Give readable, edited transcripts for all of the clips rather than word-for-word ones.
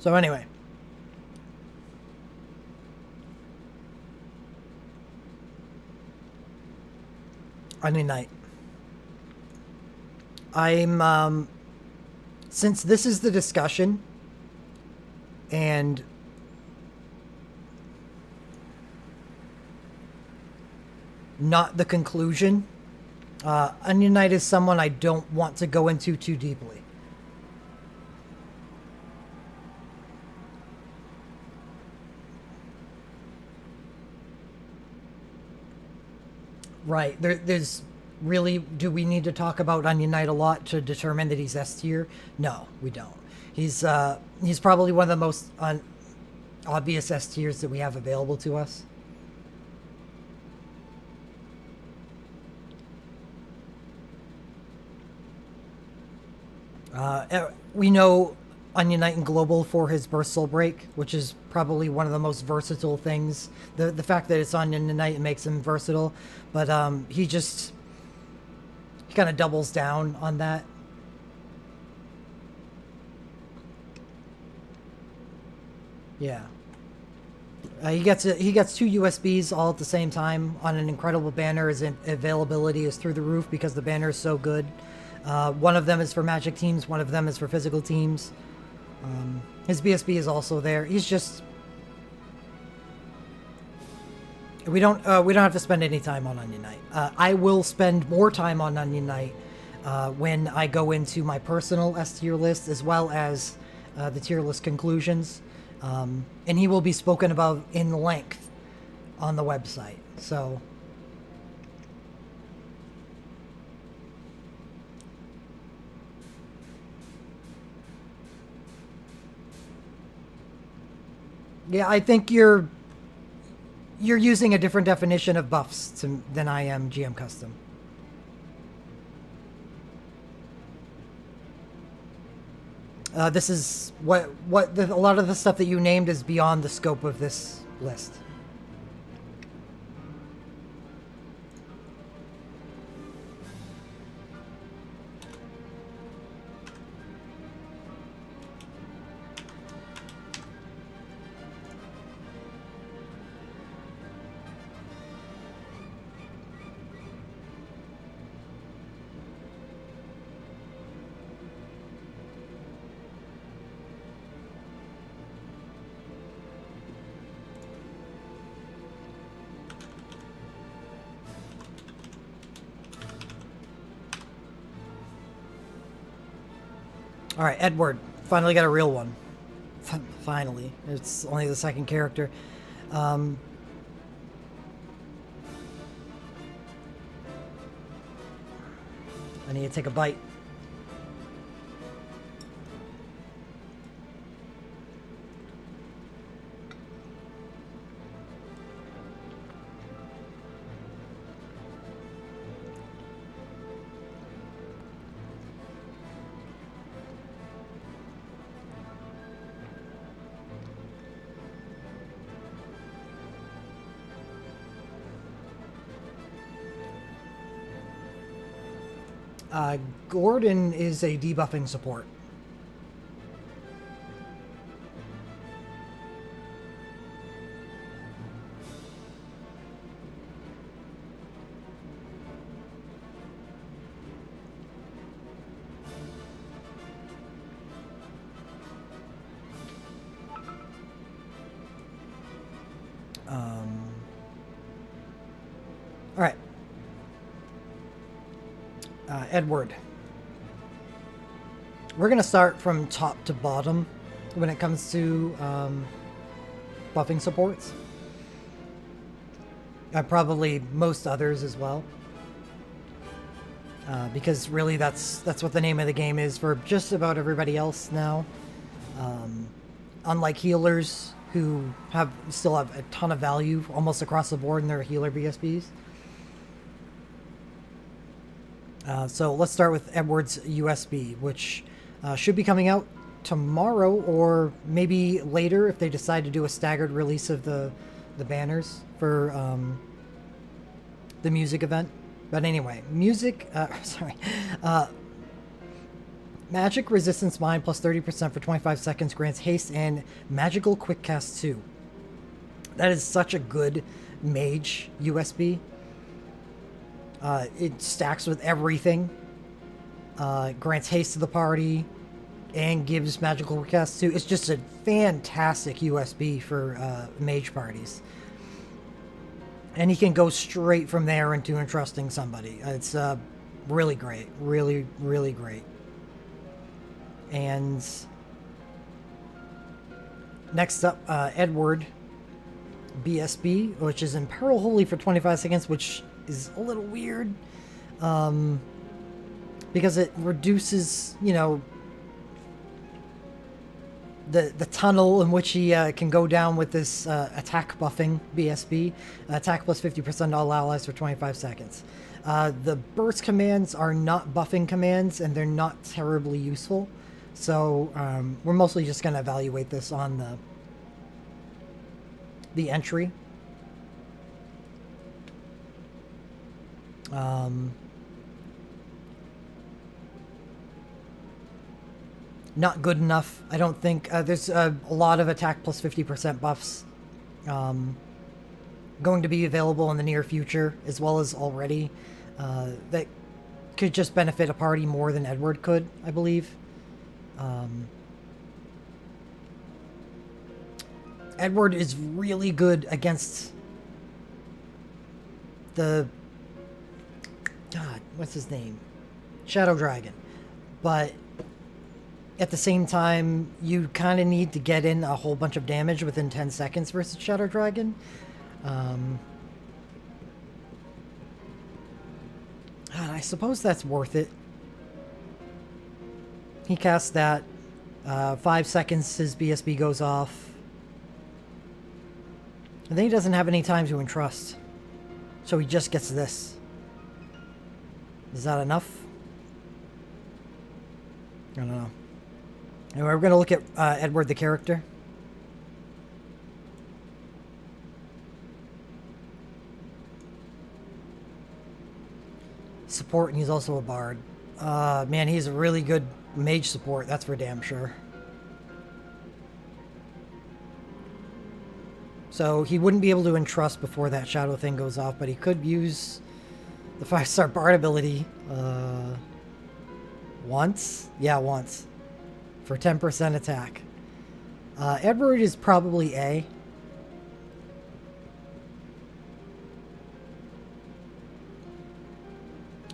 So anyway. Onion Knight. I'm, since this is the discussion, and not the conclusion, Onion Knight is someone I don't want to go into too deeply. Right. There's really, do we need to talk about Onion Knight a lot to determine that he's S tier? No, we don't. He's probably one of the most obvious S tiers that we have available to us. We know Onion Knight in Global for his Burst Soul Break, which is probably one of the most versatile things. The fact that it's Onion Knight makes him versatile, but he kind of doubles down on that. Yeah. He gets 2 USBs all at the same time on an incredible banner. His availability is through the roof because the banner is so good. One of them is for Magic teams. One of them is for physical teams. His BSB is also there. He's just... We don't have to spend any time on Onion Knight. I will spend more time on Onion Knight when I go into my personal S tier list, as well as the tier list conclusions. And he will be spoken about in length on the website. So... Yeah, I think you're using a different definition of buffs than I am, GM Custom. This is a lot of the stuff that you named is beyond the scope of this list. All right, Edward. Finally got a real one. Finally. It's only the second character. I need to take a bite. Gordon is a debuffing support. All right. Edward. We're going to start from top to bottom when it comes to buffing supports. Probably most others as well. Because really that's what the name of the game is for just about everybody else now. Unlike healers who still have a ton of value almost across the board in their healer BSBs. So let's start with Edward's USB, which should be coming out tomorrow or maybe later if they decide to do a staggered release of the banners for the music event. But anyway, Magic Resistance Mine plus 30% for 25 seconds grants haste and magical quick cast 2. That is such a good mage USB. It stacks with everything. Grants haste to the party and gives magical quick cast 2. It's just a fantastic USB for mage parties. And he can go straight from there into entrusting somebody. It's really great. Really, really great. And next up, Edward BSB, which is Imperil Holy for 25 seconds, which is a little weird. Because it reduces, you know, the tunnel in which he can go down with this attack buffing BSB. Attack plus 50% all allies for 25 seconds. The burst commands are not buffing commands, and they're not terribly useful. So we're mostly just going to evaluate this on the entry. Not good enough, I don't think. There's a lot of attack plus 50% buffs going to be available in the near future, as well as already, that could just benefit a party more than Edward could, I believe. Edward is really good against the... God, what's his name? Shadow Dragon. But at the same time, you kind of need to get in a whole bunch of damage within 10 seconds versus Shadow Dragon. God, I suppose that's worth it. He casts that. 5 seconds, his BSB goes off. And then he doesn't have any time to entrust. So he just gets this. Is that enough? I don't know. Anyway, we're going to look at Edward the character. Support, and he's also a bard. Man, he's a really good mage support, that's for damn sure. So he wouldn't be able to entrust before that shadow thing goes off, but he could use the 5-star bard ability once? Yeah, once. For 10% attack. Edward is probably A.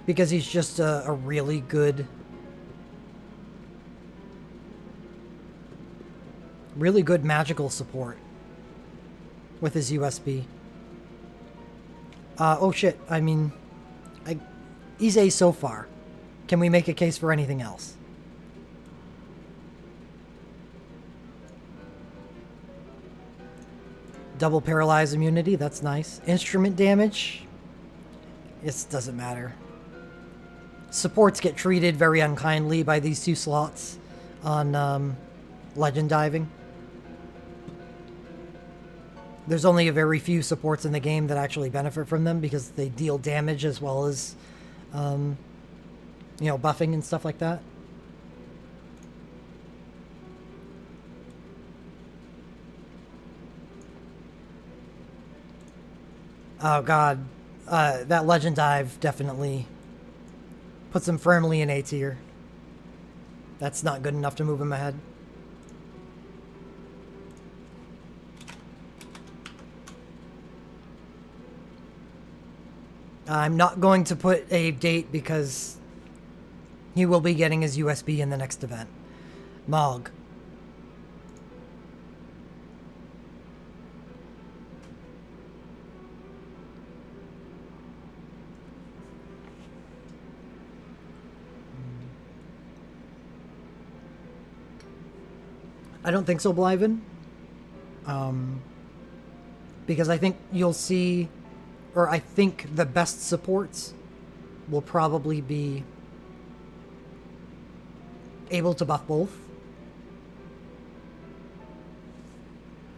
Because he's just a really good magical support with his USB. Oh shit, I mean, he's A so far. Can we make a case for anything else? Double paralyze immunity, that's nice. Instrument damage, it doesn't matter. Supports get treated very unkindly by these 2 slots on legend diving. There's only a very few supports in the game that actually benefit from them because they deal damage as well as, you know, buffing and stuff like that. Oh god, that legend dive definitely puts him firmly in A tier. That's not good enough to move him ahead. I'm not going to put a date because he will be getting his USB in the next event. Mog. I don't think so, Blyven. Because I think you'll see, or I think the best supports will probably be able to buff both.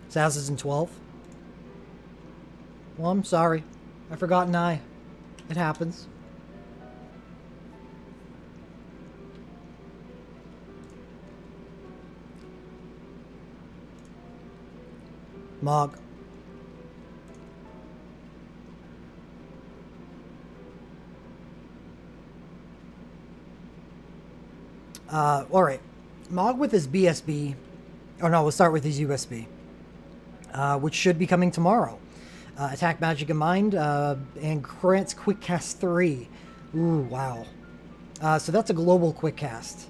Saz is in 12. Well, I'm sorry. I forgot an eye. It happens. Mog. Alright. Mog with his BSB. Oh no, we'll start with his USB. Which should be coming tomorrow. Attack Magic and Mind, and grants Quick Cast 3. Ooh, wow. So that's a global Quick Cast,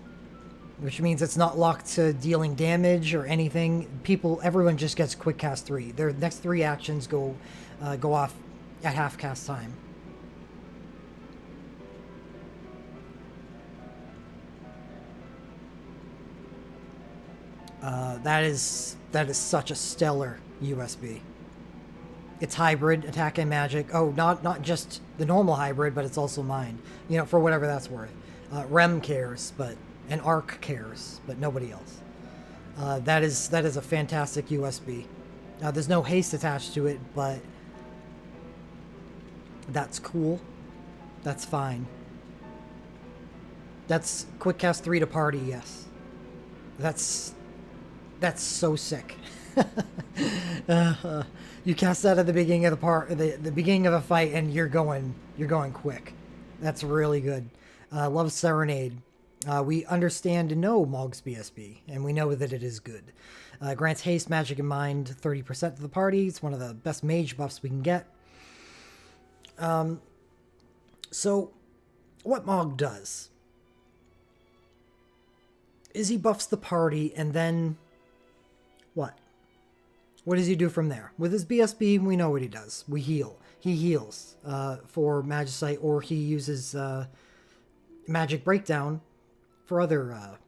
which means it's not locked to dealing damage or anything. Everyone just gets Quick Cast 3. Their next 3 actions go off at half cast time. That is such a stellar USB. It's hybrid, attack and magic. Oh, not just the normal hybrid, but it's also mind. You know, for whatever that's worth. Rem cares, and Arc cares, but nobody else. That is a fantastic USB. There's no haste attached to it, but that's cool. That's fine. That's Quick Cast 3 to party, yes. That's so sick. You cast that at the beginning of the beginning of a fight, and you're going quick. That's really good. Love Serenade. We understand and know Mog's BSB, and we know that it is good. Grants haste, magic, and mind 30% to the party. It's one of the best mage buffs we can get. So, what Mog does is he buffs the party, and then what? What does he do from there? With his BSB, we know what he does. We heal. He heals for Magicite, or he uses Magic Breakdown for other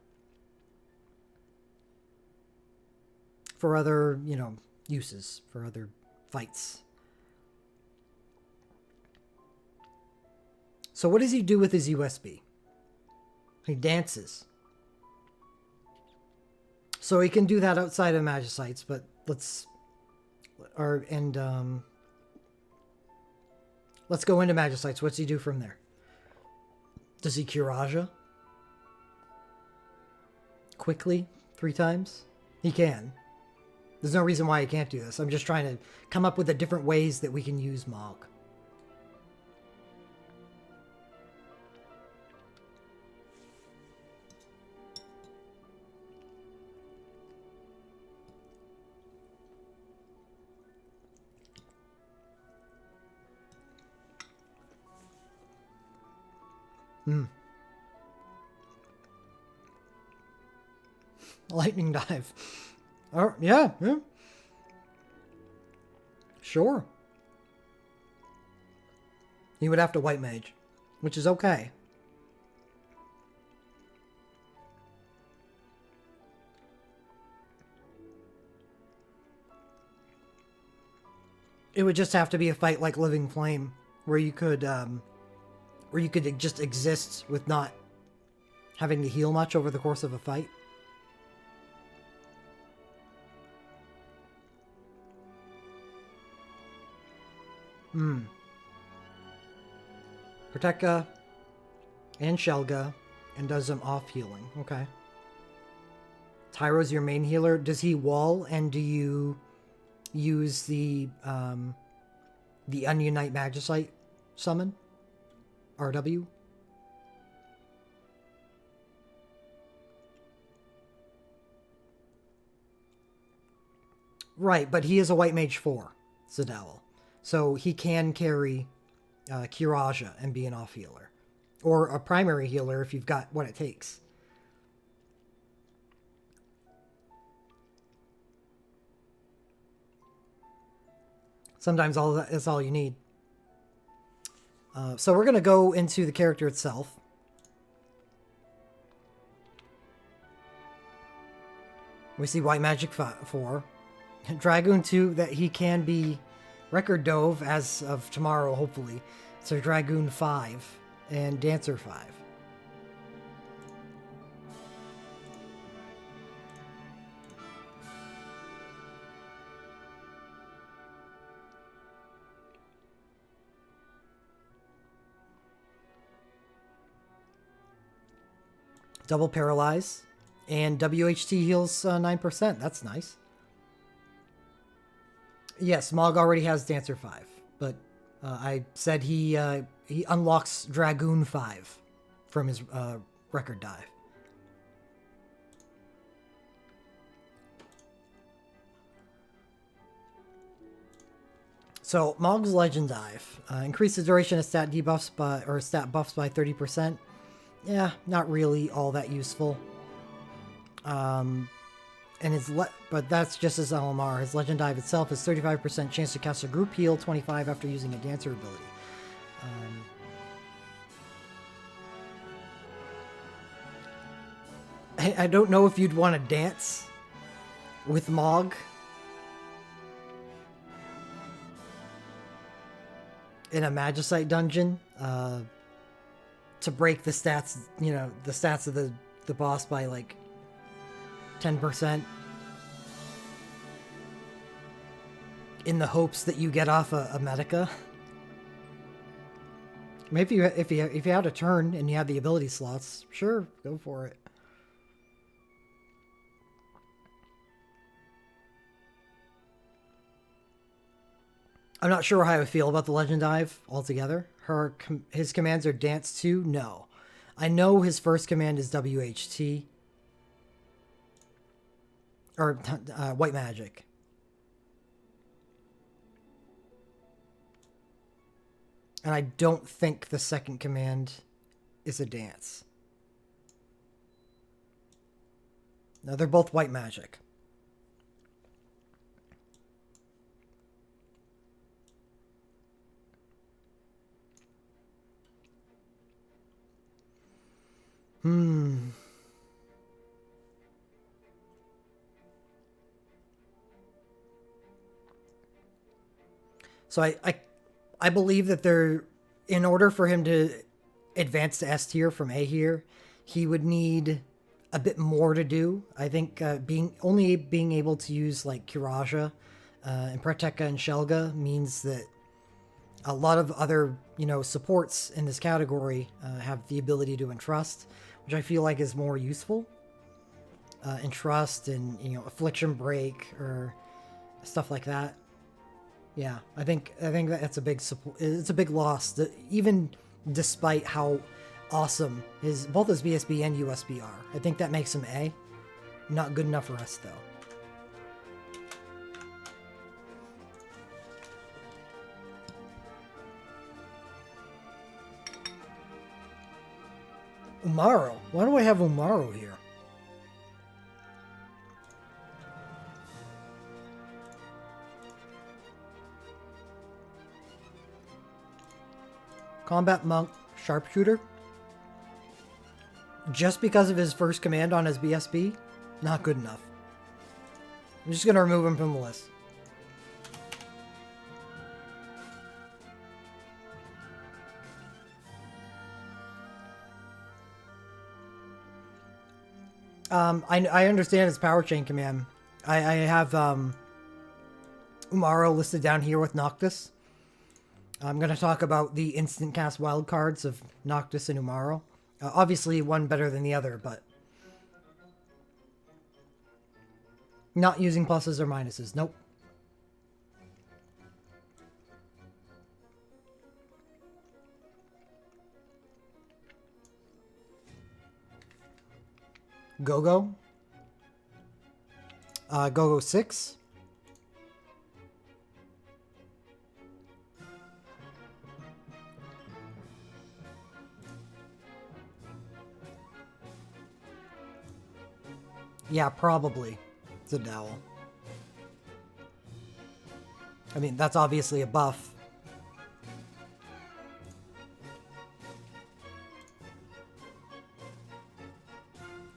uses, for other fights. So what does he do with his USB? He dances. So he can do that outside of Magicites, but let's go into Magicites. What's he do from there? Does he Curaja? Quickly? 3 times? He can. There's no reason why he can't do this. I'm just trying to come up with the different ways that we can use Mog. Lightning dive. Oh, yeah. Sure. He would have to white mage, which is okay. It would just have to be a fight like Living Flame, where you could just exist with not having to heal much over the course of a fight. Proteka and Shelga, and does some off healing. Okay. Tyro's your main healer. Does he wall, and do you use the Ununite Magicite summon? RW? Right, but he is a White Mage 4, Zadowel. So he can carry Curaja and be an off healer. Or a primary healer if you've got what it takes. Sometimes that's all you need. So we're going to go into the character itself. We see White Magic 4. Dragoon 2, that he can be Record Dove as of tomorrow, hopefully. So Dragoon 5 and Dancer 5. Double Paralyze. And WHT heals 9%. That's nice. Yes, Mog already has Dancer 5, but I said he unlocks Dragoon 5 from his record dive. So Mog's Legend Dive increase the duration of stat debuffs by or stat buffs by 30%. Yeah, not really all that useful. And but that's just his LMR. His Legend Dive itself is 35% chance to cast a group heal, 25 after using a Dancer ability. I don't know if you'd want to dance with Mog in a Magicite dungeon to break the stats, the stats of the boss by like 10% in the hopes that you get off a Medica. Maybe if you had a turn and you had the ability slots, sure, go for it. I'm not sure how I feel about the Legend Dive altogether. His commands are Dance 2? No. I know his first command is WHT. Or White Magic. And I don't think the second command is a dance. No, they're both White Magic. So I believe that in order for him to advance to S tier from A tier, he would need a bit more to do. I think being able to use like Kiraja and Preteka and Shelga means that a lot of other supports in this category have the ability to entrust, which I feel like is more useful. Entrust and Affliction Break or stuff like that. Yeah, I think that's a big it's a big loss. Even despite how awesome both his BSB and USB are, I think that makes him A. Not good enough for us though. Umaro. Why do I have Umaro here? Combat Monk Sharpshooter. Just because of his first command on his BSB, not good enough. I'm just going to remove him from the list. I understand his power chain command. I have Umaro listed down here with Noctis. I'm going to talk about the instant cast wildcards of Noctis and Umaro. Obviously, one better than the other, but not using pluses or minuses. Nope. Go-Go. Go-Go 6. Yeah, probably. It's a dowel. I mean, that's obviously a buff.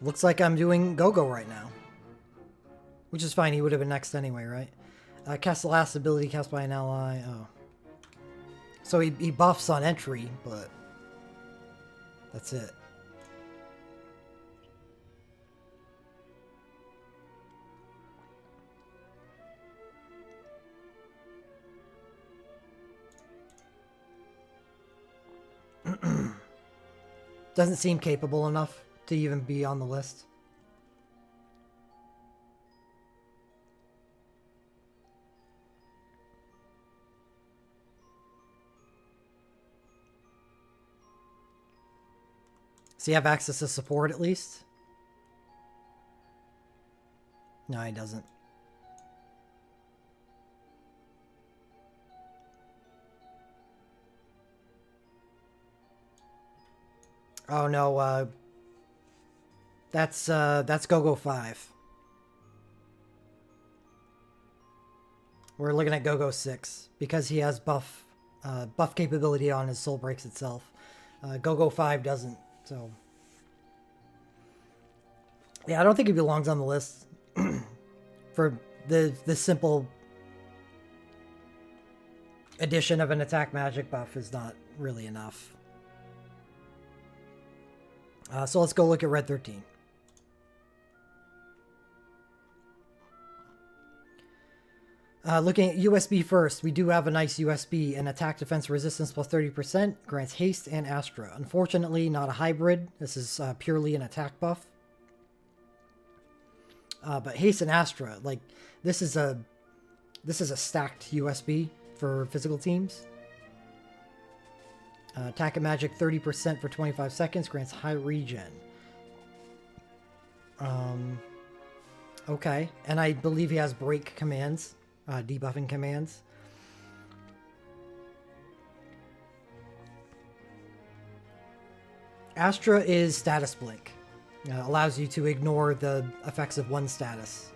Looks like I'm doing Go-Go right now. Which is fine, he would have been next anyway, right? Cast the last ability cast by an ally. Oh. So he buffs on entry, but that's it. Doesn't seem capable enough to even be on the list. Does he have access to support at least? No, he doesn't. Oh no, that's Go-Go 5. We're looking at Go-Go 6 because he has buff capability on his Soul Breaks itself. Go-Go 5 doesn't, so yeah, I don't think he belongs on the list for the simple addition of an attack magic buff is not really enough. So let's go look at Red 13. Looking at USB first, we do have a nice USB, and attack defense resistance plus 30%, grants haste and Astra. Unfortunately, not a hybrid. This is purely an attack buff. But haste and Astra, like this is a stacked USB for physical teams. Attack and magic 30% for 25 seconds, grants high regen. Okay, and I believe he has break commands, debuffing commands. Astra is status blink. Allows you to ignore the effects of one status.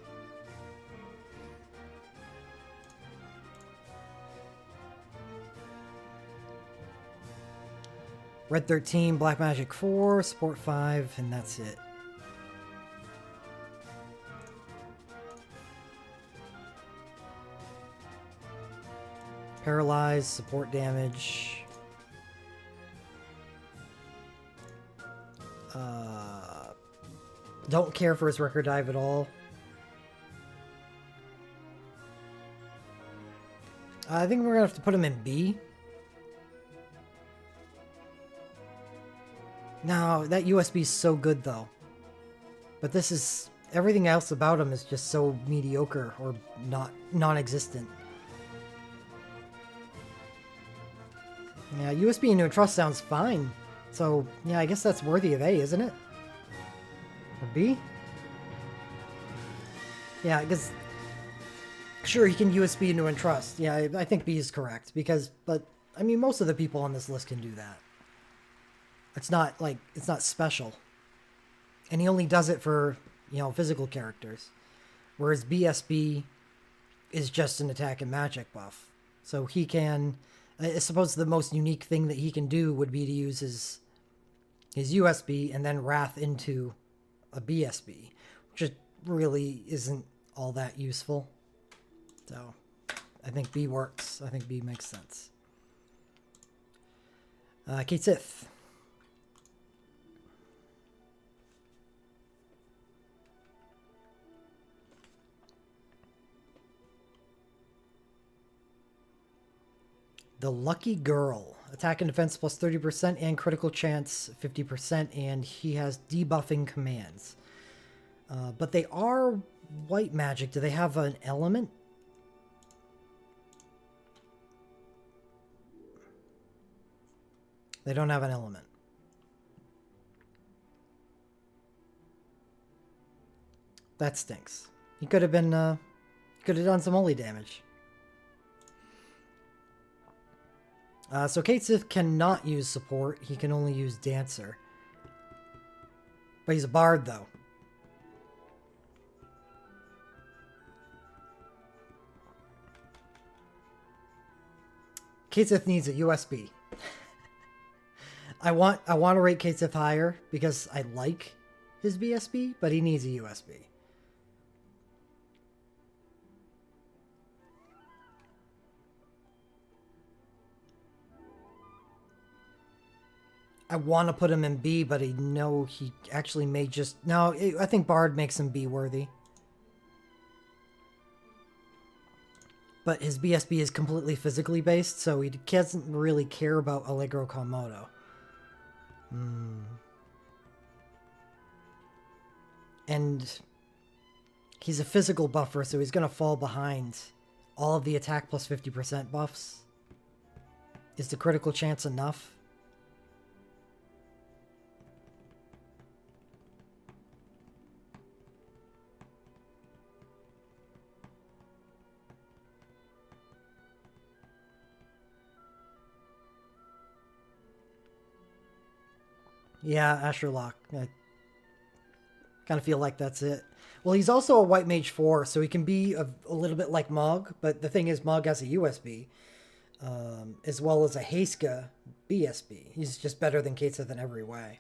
Red 13, Black Magic 4, Support 5, and that's it. Paralyze, support damage. Don't care for his record dive at all. I think we're gonna have to put him in B. No, that USB is so good though. But this is everything else about him is just so mediocre or non-existent. Yeah, USB into a trust sounds fine. So, yeah, I guess that's worthy of A, isn't it? Or B? Yeah, because... Sure, he can USB into Entrust. Yeah, I think B is correct. Because, but, I mean, most of the people on this list can do that. It's not, like, it's not special. And he only does it for, you know, physical characters. Whereas BSB is just an attack and magic buff. So he can... I suppose the most unique thing that he can do would be to use his USB and then Wrath into a BSB, which really isn't all that useful. So I think B works. I think B makes sense. Kate Sith. The Lucky Girl. Attack and defense plus 30% and critical chance 50%, and he has debuffing commands. But they are white magic. Do they have an element? They don't have an element. That stinks. He could have been, could have done some holy damage. So Kate Sith cannot use support. He can only use Dancer. But he's a bard, though. Kate Sith needs a USB. I want to rate Kate Sith higher because I like his BSB, but he needs a USB. I want to put him in B, but I know he actually may just... No, I think Bard makes him B worthy. But his BSB is completely physically based, so he doesn't really care about Allegro Komodo. And he's a physical buffer, so he's going to fall behind all of the attack plus 50% buffs. Is the critical chance enough? Yeah, Asherlock. I kind of feel like that's it. Well, he's also a White Mage 4, so he can be a little bit like Mog, but the thing is, Mog has a USB, as well as a Heiska BSB. He's just better than Kateseth in every way.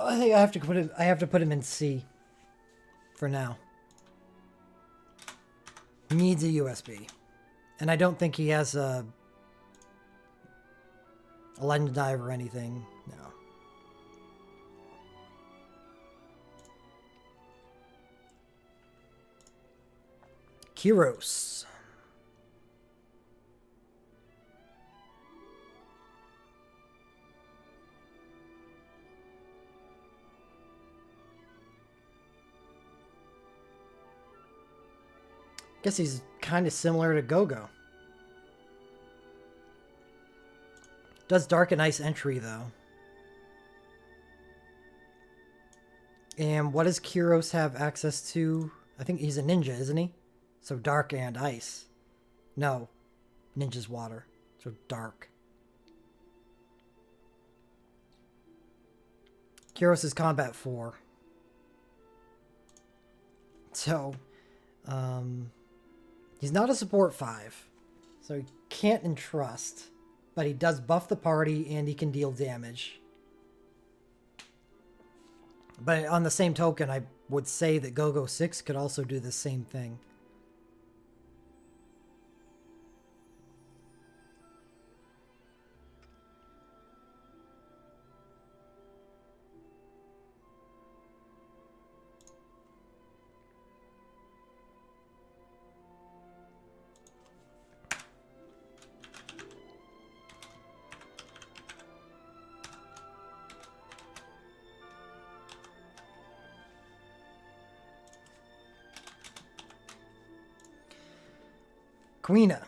I think I have to put him. I have to put him in C for now. He needs a USB, and I don't think he has a legend dive or anything. No. Kyros. Guess he's kind of similar to Gogo. Does Dark and Ice entry, though. And what does Kyros have access to? I think he's a ninja, isn't he? So Dark and Ice. No. Ninja's water. So Dark. Kyros is combat 4. So, he's not a support 5. So he can't entrust. But he does buff the party and he can deal damage. But on the same token, I would say that Gogo 6 could also do the same thing. Queena.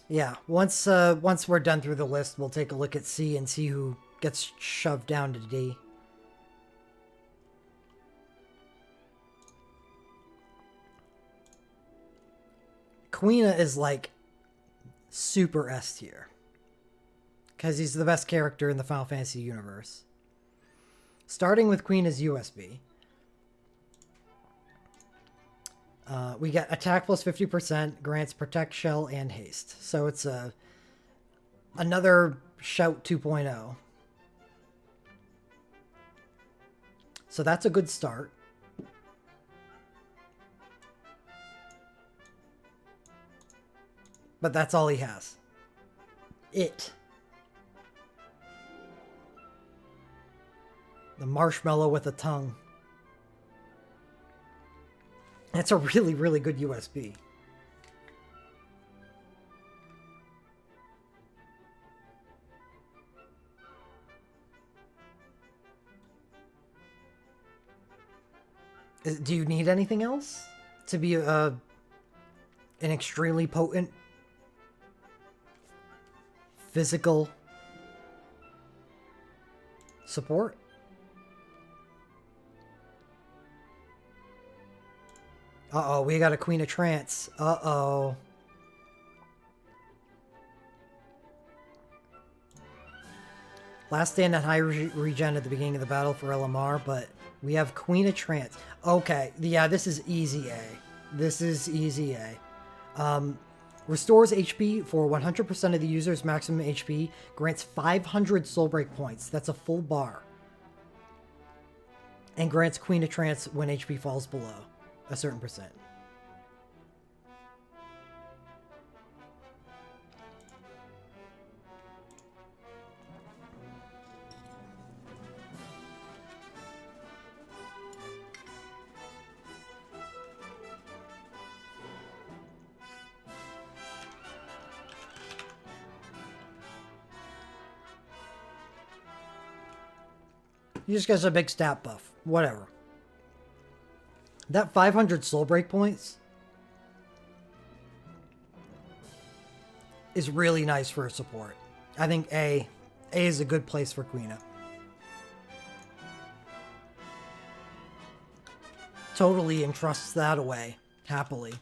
Yeah, once we're done through the list, we'll take a look at C and see who gets shoved down to D. Queena is like super S tier. Because he's the best character in the Final Fantasy universe. Starting with Queen is USB. We get attack plus 50%, grants Protect, Shell, and Haste. So it's another Shout 2.0. So that's a good start. But that's all he has. The marshmallow with a tongue. That's a really, really good USB. Do you need anything else to be an extremely potent physical support? Uh-oh, we got a Queen of Trance. Uh-oh. Last stand at high regen at the beginning of the battle for LMR, but we have Queen of Trance. Okay, yeah, this is easy A. This is easy A. Restores HP for 100% of the user's maximum HP. Grants 500 soul break points. That's a full bar. And grants Queen of Trance when HP falls below a certain percent. He just gets a big stat buff. Whatever. That 500 soul break points is really nice for a support. I think A is a good place for Queena. totally entrusts that away, happily.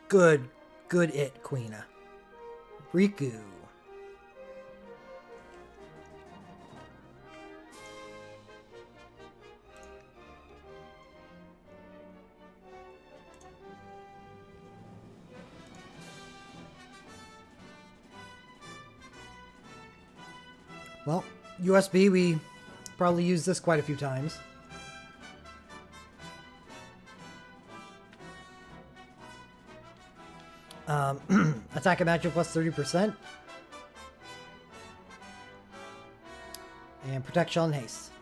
Good it, Queena. Riku. Well, USB, we probably used this quite a few times. Attack and magic plus 30%. And protection and haste.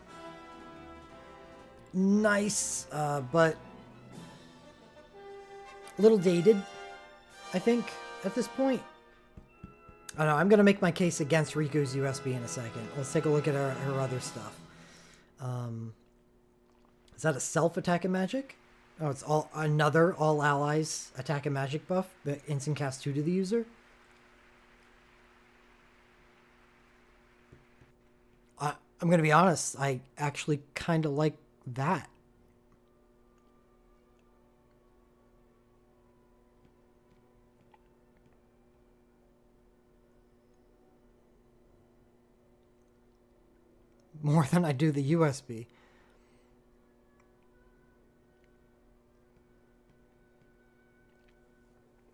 Nice, but a little dated, I think, at this point. I don't know, I'm going to make my case against Riku's USB in a second. Let's take a look at her other stuff. Is that a self-attack and magic? Oh, it's another all allies attack and magic buff that instant cast 2 to the user. I'm going to be honest, I actually kind of like that. More than I do the USB.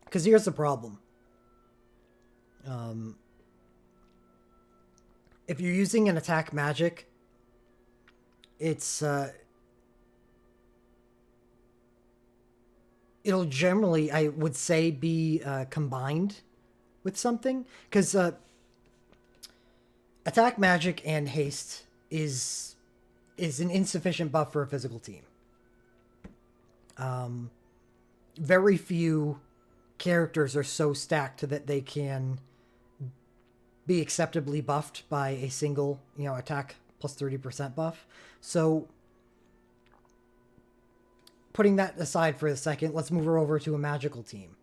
Because here's the problem. If you're using an attack magic, it's it'll generally, I would say, be combined with something, because attack magic and haste is an insufficient buff for a physical team. Very few characters are so stacked that they can be acceptably buffed by a single, attack plus 30% buff. So putting that aside for a second, let's move her over to a magical team.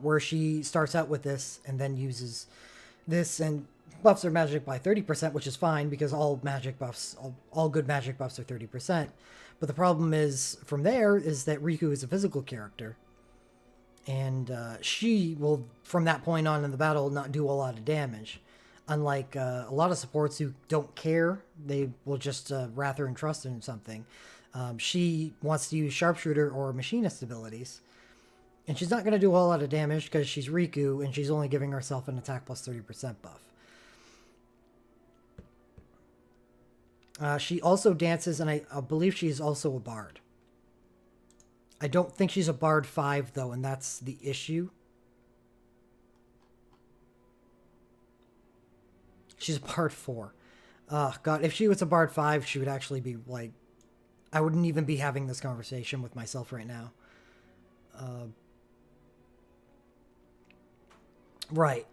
Where she starts out with this and then uses this and buffs her magic by 30%, which is fine because all magic buffs, all good magic buffs are 30%. But the problem is, from there, is that Riku is a physical character. And she will, from that point on in the battle, not do a lot of damage. Unlike a lot of supports who don't care, they will just rather and trust in something. She wants to use sharpshooter or machinist abilities. And she's not going to do a whole lot of damage because she's Riku and she's only giving herself an attack plus 30% buff. She also dances, and I believe she's also a bard. I don't think she's a Bard 5, though, and that's the issue. She's a Bard 4. God, if she was a Bard 5, she would actually be, like... I wouldn't even be having this conversation with myself right now. Right.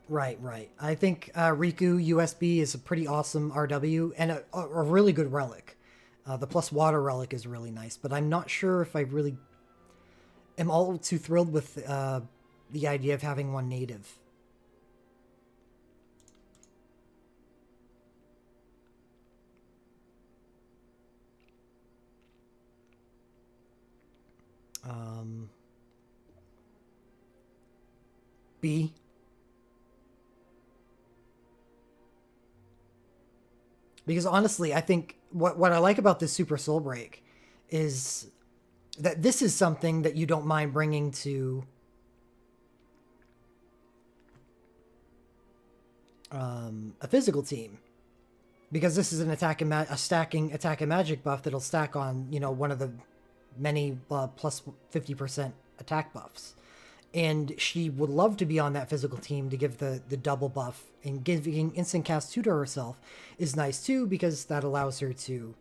I think Riku USB is a pretty awesome RW, and a really good relic. The plus water relic is really nice, but I'm not sure if I really... am all too thrilled with the idea of having one native. B. Because honestly, I think what I like about this Super Soul Break is that this is something that you don't mind bringing to a physical team, because this is an a stacking attack and magic buff that'll stack on one of the many plus 50% attack buffs, and she would love to be on that physical team to give the double buff, and giving instant cast 2 to herself is nice too, because that allows her to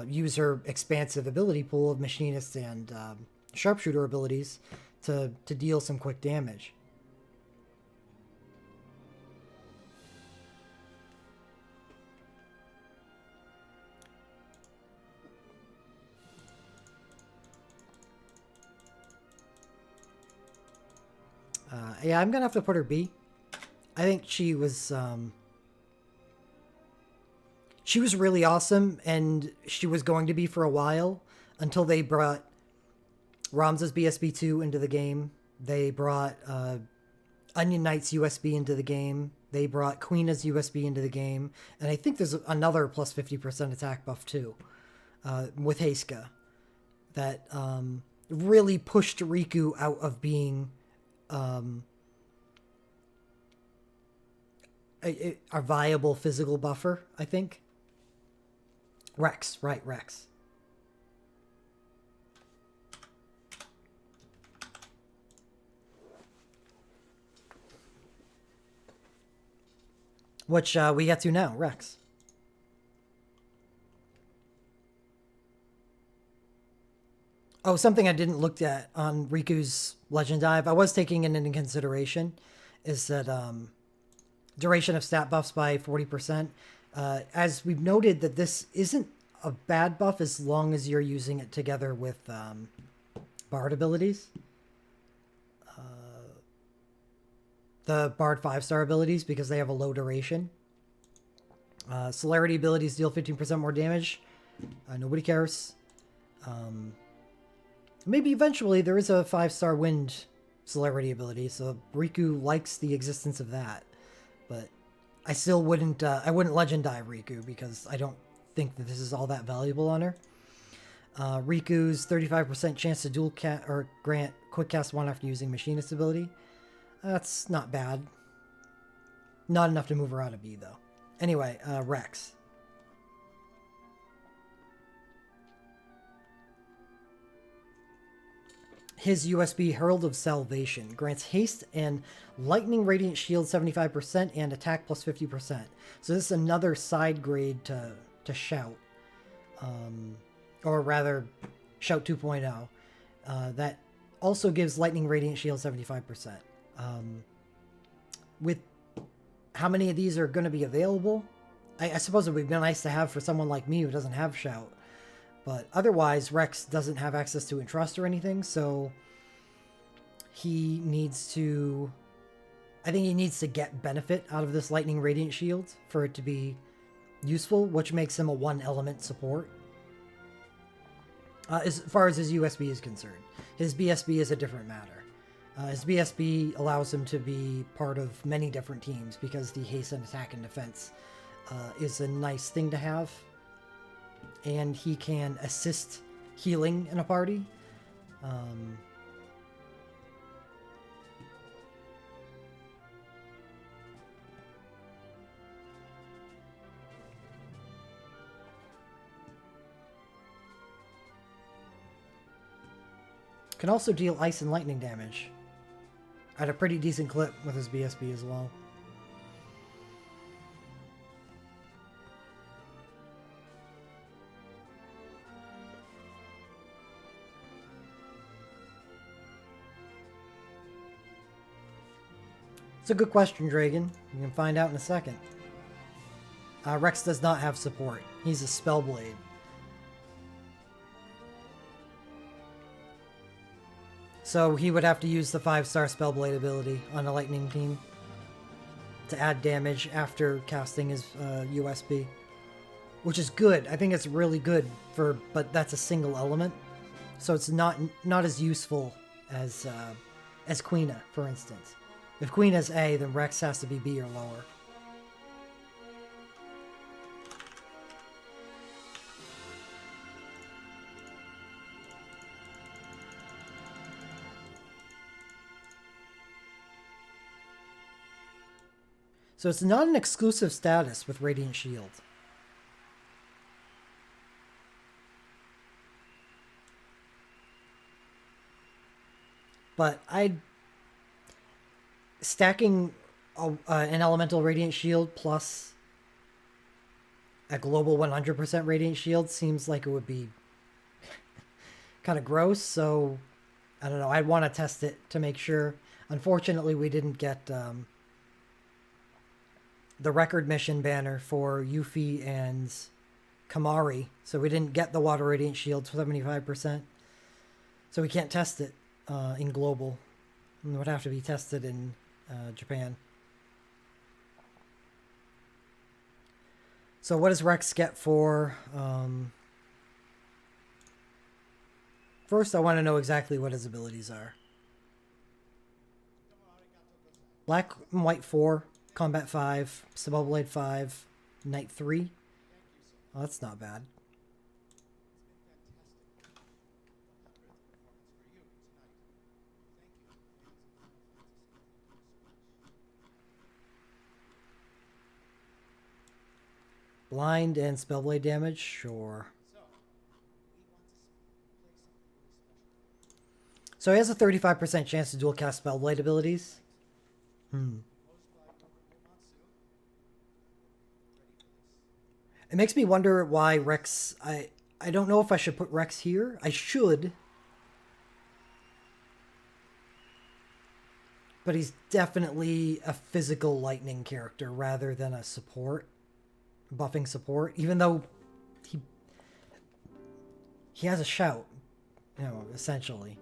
use her expansive ability pool of machinist and sharpshooter abilities to deal some quick damage. Yeah, I'm gonna have to put her B. I think she She was really awesome, and she was going to be for a while until they brought Ramza's BSB2 into the game. They brought Onion Knight's USB into the game. They brought Queena's USB into the game. And I think there's another plus 50% attack buff too with Heiska that really pushed Riku out of being a viable physical buffer, I think. Rex, right, Rex. Which we get to now, Rex. Oh, something I didn't look at on Riku's Legend Dive, I was taking it into consideration, is that duration of stat buffs by 40%. As we've noted that this isn't a bad buff as long as you're using it together with Bard abilities. The Bard 5-star abilities, because they have a low duration. Celerity abilities deal 15% more damage. Nobody cares. Maybe eventually there is a 5-star wind celerity ability, so Riku likes the existence of that. But I still wouldn't, I wouldn't Legend Dive Riku because I don't think that this is all that valuable on her. Riku's 35% chance to dual or grant quick cast 1 after using Machinist ability. That's not bad. Not enough to move her out of B, though. Anyway, Rex. His USB Herald of Salvation grants haste and lightning radiant shield 75% and attack plus 50%. So this is another side grade to Shout. Or rather, Shout 2.0. That also gives lightning radiant shield 75%. With how many of these are going to be available, I suppose it would be nice to have for someone like me who doesn't have Shout. But otherwise, Rex doesn't have access to Entrust or anything, so he needs to... I think he needs to get benefit out of this Lightning Radiant Shield for it to be useful, which makes him a one-element support. As far as his USB is concerned. His BSB is a different matter. His BSB allows him to be part of many different teams because the haste and attack and defense is a nice thing to have. And he can assist healing in a party. Can also deal ice and lightning damage at a pretty decent clip with his BSB as well. It's a good question, Dragon. You can find out in a second. Rex does not have support. He's a Spellblade. So he would have to use the 5-star Spellblade ability on a Lightning team to add damage after casting his USB. Which is good. I think it's really good for, but that's a single element. So it's not as useful as Queena, for instance. If Queena's A, then Rex has to be B or lower. So it's not an exclusive status with Radiant Shield. But stacking an elemental Radiant Shield plus a global 100% Radiant Shield seems like it would be kind of gross, so I don't know. I'd want to test it to make sure. Unfortunately, we didn't get the record mission banner for Yuffie and Kamari, so we didn't get the Water Radiant Shield 75%. So we can't test it in global. It would have to be tested in Japan. So what does Rex get for... First, I want to know exactly what his abilities are. Black and White 4, Combat 5, Spell Blade 5, Knight 3. Oh, that's not bad. Blind and Spellblade damage? Sure. So he has a 35% chance to dual cast Spellblade abilities. It makes me wonder why Rex... I don't know if I should put Rex here. I should. But he's definitely a physical lightning character rather than a support. Buffing support. Even though he has a shout. You know, essentially.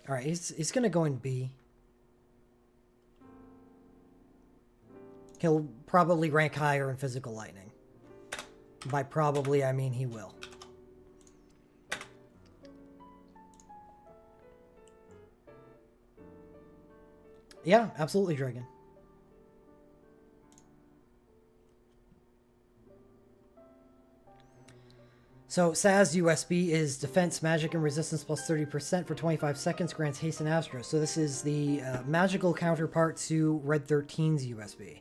Alright, he's gonna go in B. He'll probably rank higher in physical lightning. By probably, I mean he will. Yeah, absolutely, Dragon. So, Saz USB is defense, magic, and resistance plus 30% for 25 seconds, grants haste and Astro. So this is the magical counterpart to Red 13's USB.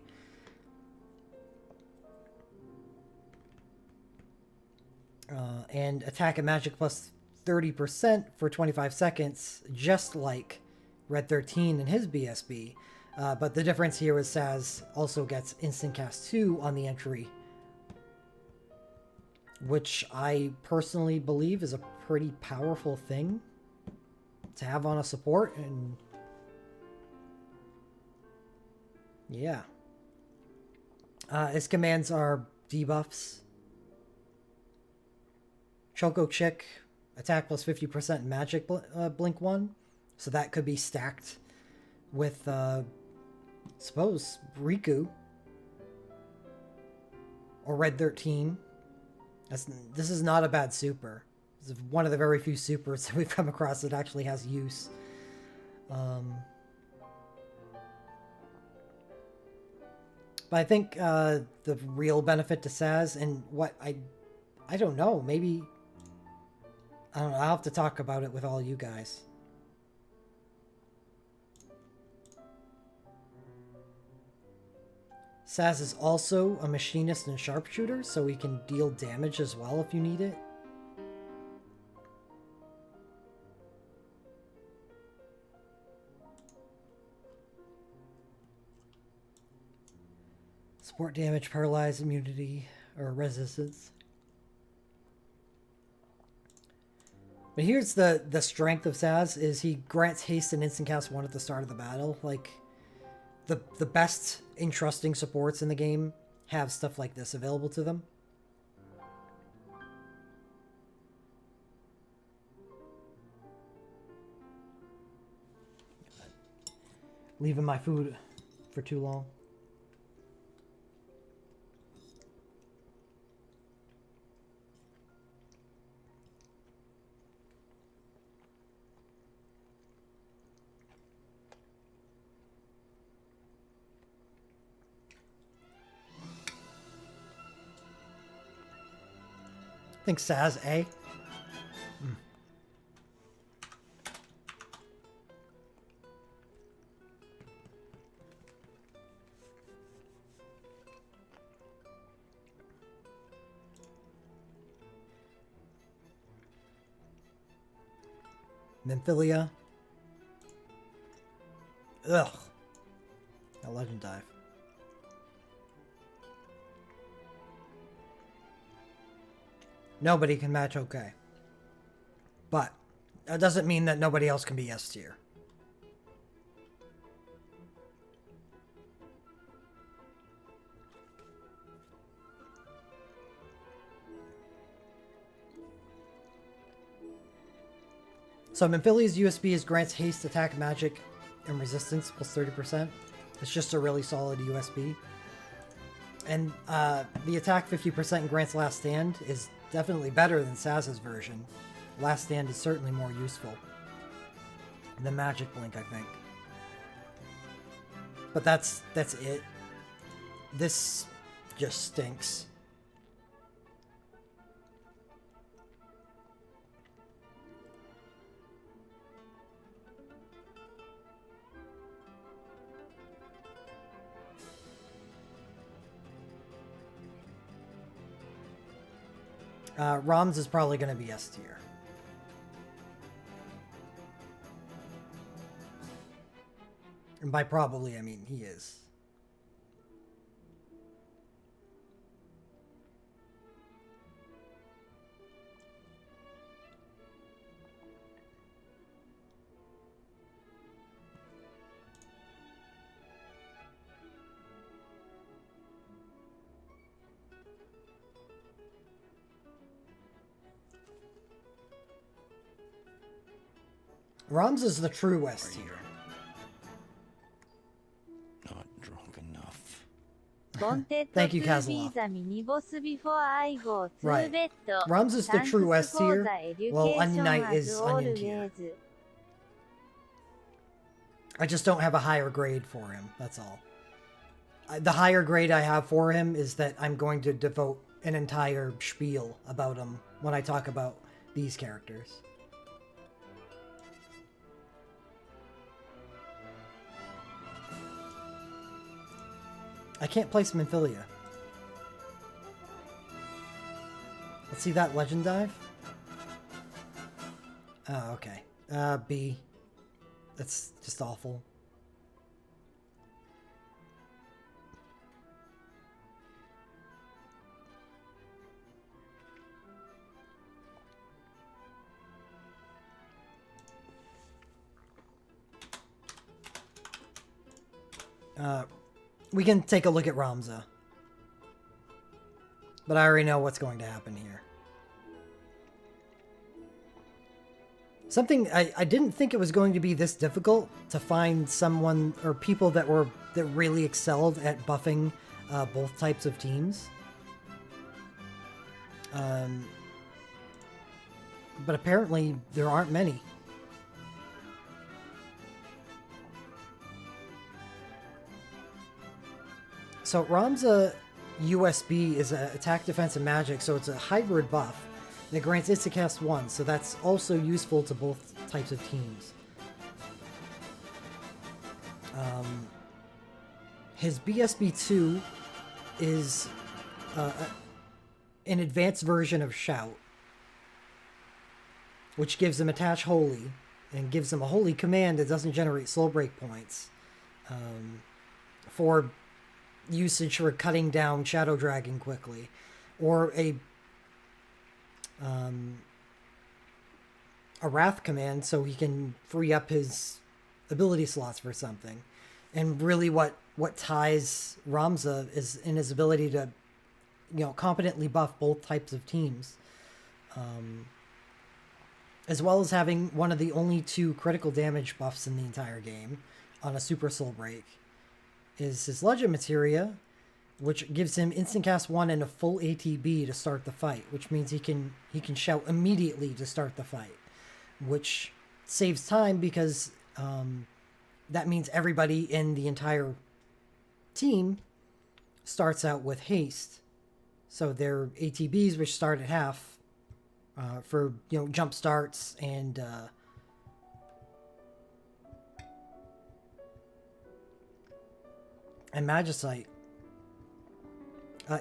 And attack and magic plus 30% for 25 seconds, just like Red 13 and his BSB. But the difference here is Saz also gets instant cast 2 on the entry, which I personally believe is a pretty powerful thing to have on a support. And yeah, his commands are debuffs. Choco Chick, attack plus 50% magic blink 1. So that could be stacked with, suppose, Riku. Or Red 13. This is not a bad super. This is one of the very few supers that we've come across that actually has use. But I think the real benefit to Saz, and what I don't know, maybe... I don't know, I'll have to talk about it with all you guys. Saz is also a machinist and sharpshooter, so he can deal damage as well if you need it. Support damage, paralyze, immunity, or resistance. But here's the strength of Saz, is he grants haste and instant cast 1 at the start of the battle. Like, the best entrusting supports in the game have stuff like this available to them. Leaving my food for too long. I think Saz A. Nymphilia. Ugh. A legend dive. Nobody can match okay. But that doesn't mean that nobody else can be S tier. So Memphilea's USB is grants haste, attack, magic, and resistance plus 30%. It's just a really solid USB. And the attack 50% in Grant's Last Stand is definitely better than Saz's version. Last Stand is certainly more useful than Magic Blink, I think. But that's it. This just stinks. Roms is probably going to be S tier. And by probably, I mean he is. Roms is the true S tier. Not drunk enough. Thank you, Kazla. Right. Roms is the true S tier, while Onion Knight is Onion tier. I just don't have a higher grade for him, that's all. The higher grade I have for him is that I'm going to devote an entire spiel about him when I talk about these characters. I can't place Minfilia. Let's see that Legend Dive. Oh, okay. B. That's just awful. We can take a look at Ramza. But I already know what's going to happen here. Something I didn't think it was going to be this difficult to find someone or people that really excelled at buffing both types of teams. But apparently there aren't many. So Ramza USB is an attack, defense, and magic, so it's a hybrid buff that grants Instacast 1, so that's also useful to both types of teams. His BSB2 is an advanced version of Shout, which gives him Attach Holy, and gives him a Holy command that doesn't generate slow break points for usage for cutting down Shadow Dragon quickly, or a Wrath command so he can free up his ability slots for something. And really what ties Ramza is in his ability to, competently buff both types of teams. As well as having one of the only 2 critical damage buffs in the entire game on a Super Soul Break is his Legend Materia, which gives him instant cast 1 and a full ATB to start the fight, which means he can shout immediately to start the fight, which saves time because that means everybody in the entire team starts out with haste. So their ATBs, which start at half for jump starts and Magicite,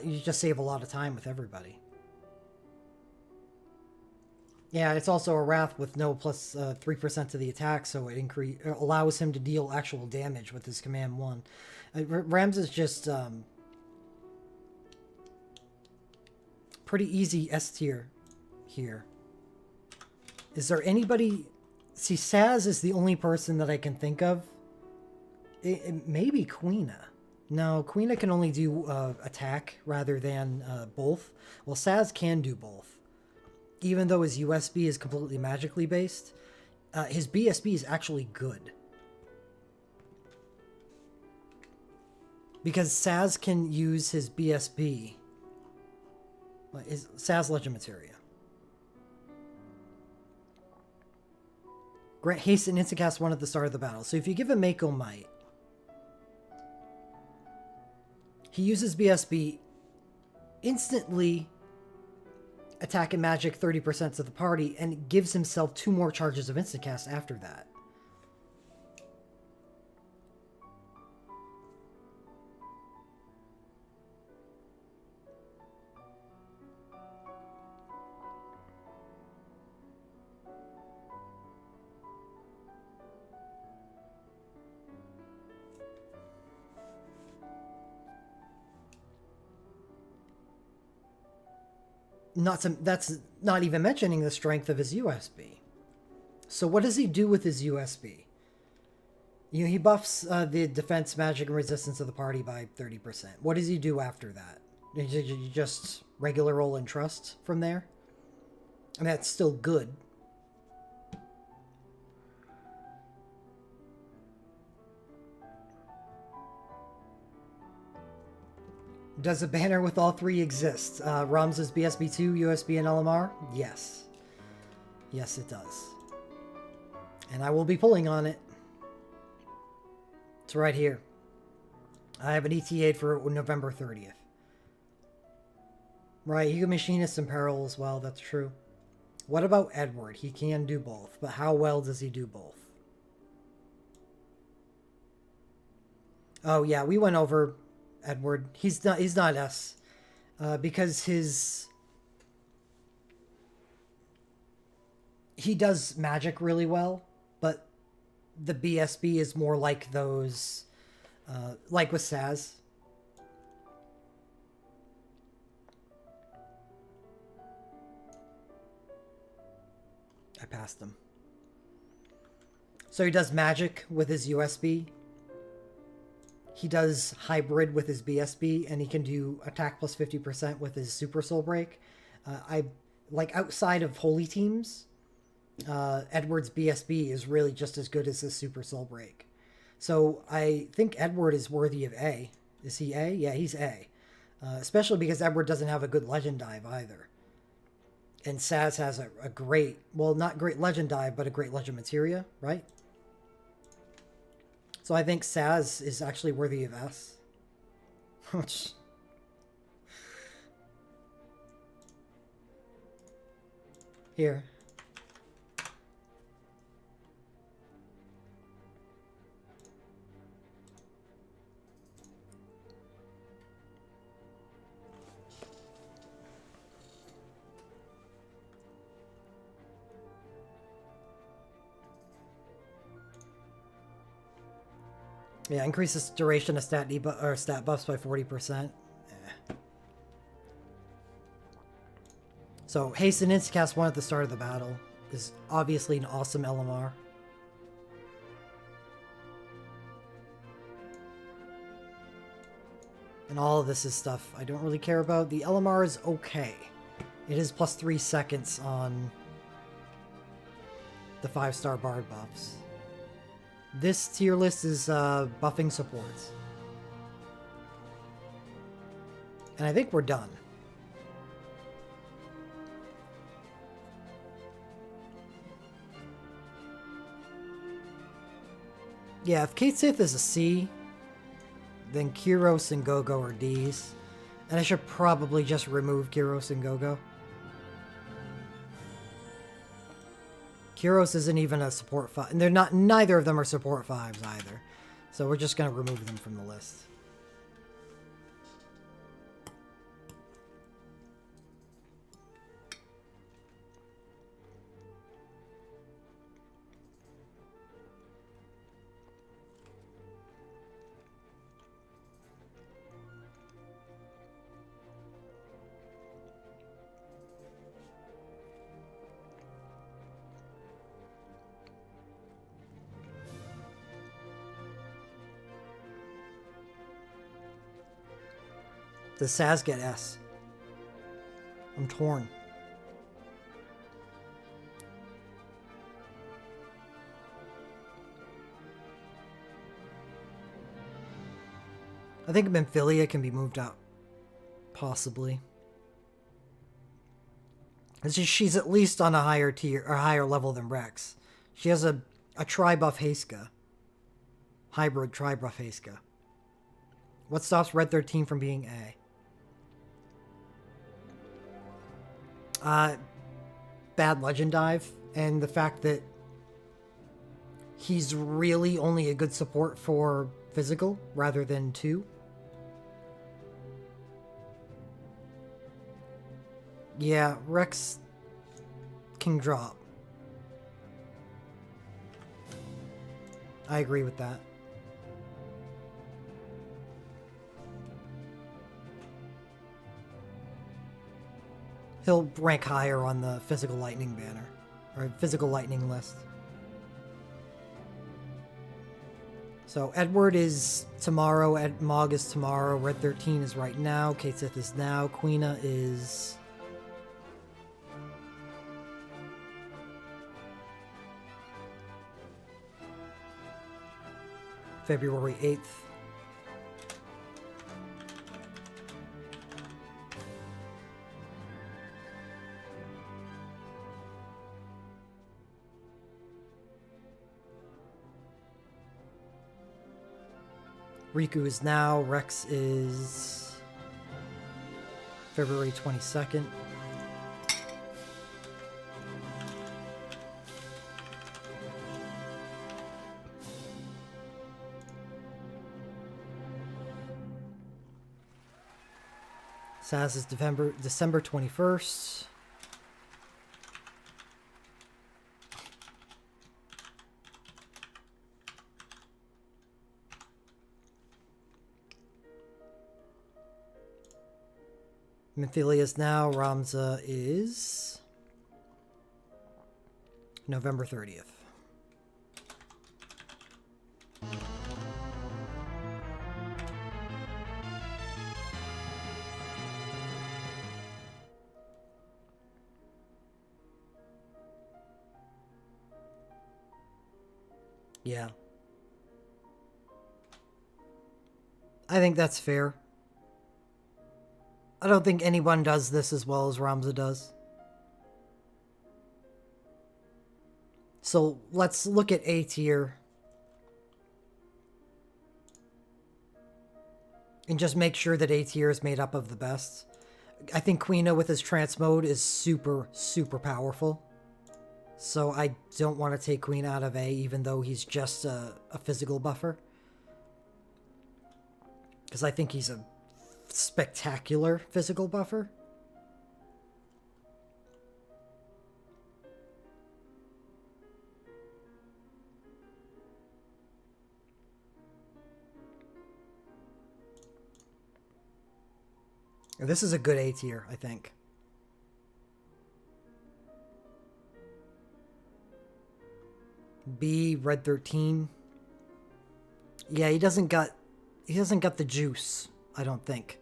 you just save a lot of time with everybody. Yeah, it's also a Wrath with no plus 3% to the attack, so it allows him to deal actual damage with his command 1. Rams is just pretty easy S tier here. Is there anybody? See, Saz is the only person that I can think of. Maybe Queena. No, Queena can only do attack rather than both. Well, Saz can do both. Even though his USB is completely magically based, his BSB is actually good. Because Saz can use his BSB. His Saz Legend Materia. Grant haste and instacast one at the start of the battle. So if you give him Mako Might, he uses BSB, instantly attack and magic 30% to the party, and gives himself 2 more charges of instacast after that. That's not even mentioning the strength of his USB. So what does he do with his USB? He buffs the defense, magic, and resistance of the party by 30%. What does he do after that? You just regular roll and trust from there? I mean, that's still good. Does a banner with all 3 exist? ROMs BSB2, USB, and LMR? Yes. Yes, it does. And I will be pulling on it. It's right here. I have an ETA for November 30th. Right, he can machinist in peril as well, that's true. What about Edward? He can do both, but how well does he do both? Oh yeah, we went over Edward. He's not S. Because he does magic really well, but the BSB is more like those, like with Saz. I passed him. So he does magic with his USB. He does hybrid with his BSB, and he can do attack plus 50% with his Super Soul Break. Outside of holy teams, Edward's BSB is really just as good as his Super Soul Break. So I think Edward is worthy of A. Is he A? Yeah, he's A. Especially because Edward doesn't have a good Legend Dive either. And Saz has a great, well, not great Legend Dive, but a great Legend Materia, right? So I think Saz is actually worthy of S. Here. Yeah, increases duration of stat buffs by 40%. So haste and instacast one at the start of the battle is obviously an awesome LMR. And all of this is stuff I don't really care about. The LMR is okay. It is plus 3 seconds on the 5-star Bard buffs. This tier list is buffing supports. And I think we're done. Yeah, if Kate Sith is a C, then Kyros and Gogo are Ds. And I should probably just remove Kyros and Gogo. Kyros isn't even a support 5. And they're not, neither of them are support 5s either. So we're just going to remove them from the list. Does Saz get S? I'm torn. I think Memphilia can be moved out. Possibly. It's just she's at least on a higher tier or higher level than Rex. She has a tri-buff Haska. Hybrid tri-buff Haska. What stops Red 13 from being A? Bad Legend Dive, and the fact that he's really only a good support for physical rather than 2. Yeah, Rex can drop. I agree with that. He'll rank higher on the physical lightning banner, or physical lightning list. So Edward is tomorrow, Mog is tomorrow, Red 13 is right now, Kate Sith is now, Queena is... February 8th. Riku is now, Rex is February 22nd. Saz is December 21st. Memphilia is now, Ramza is November 30th. Yeah. I think that's fair. I don't think anyone does this as well as Ramza does. So let's look at A tier. And just make sure that A tier is made up of the best. I think Queena with his trance mode is super, super powerful. So I don't want to take Queen out of A, even though he's just a physical buffer. Because I think he's a spectacular physical buffer. This is a good A tier, I think. B, Red 13. Yeah, he doesn't got the juice, I don't think.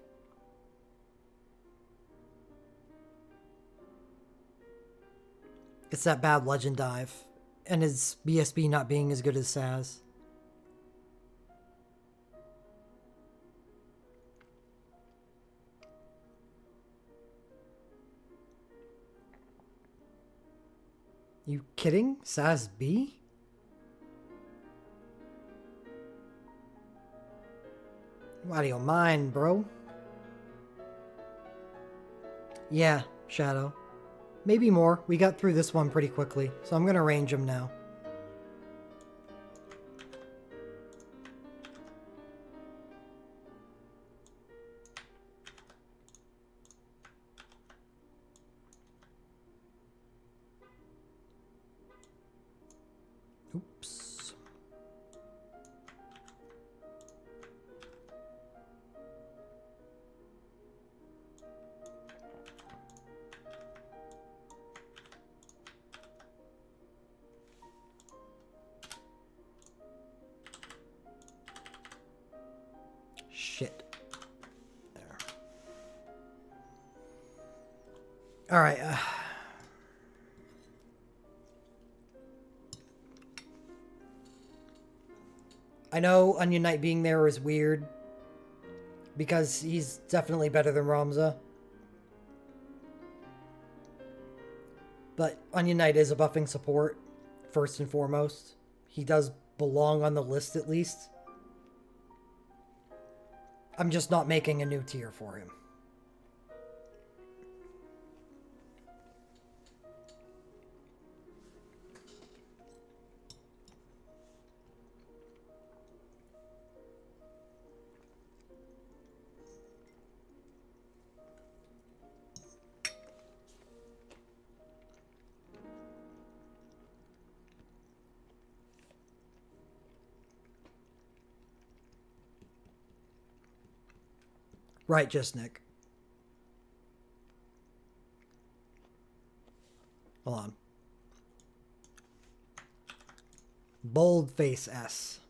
It's that bad Legend Dive. And his BSB not being as good as Saz. You kidding? Saz B? Out of your mind, bro. Yeah, Shadow. Maybe more. We got through this one pretty quickly, so I'm gonna range him now. Oops. Shit. There. All right. I know Onion Knight being there is weird, because he's definitely better than Ramza. But Onion Knight is a buffing support, first and foremost. He does belong on the list at least. I'm just not making a new tier for him. Right, just Nick. Hold on. Boldface S.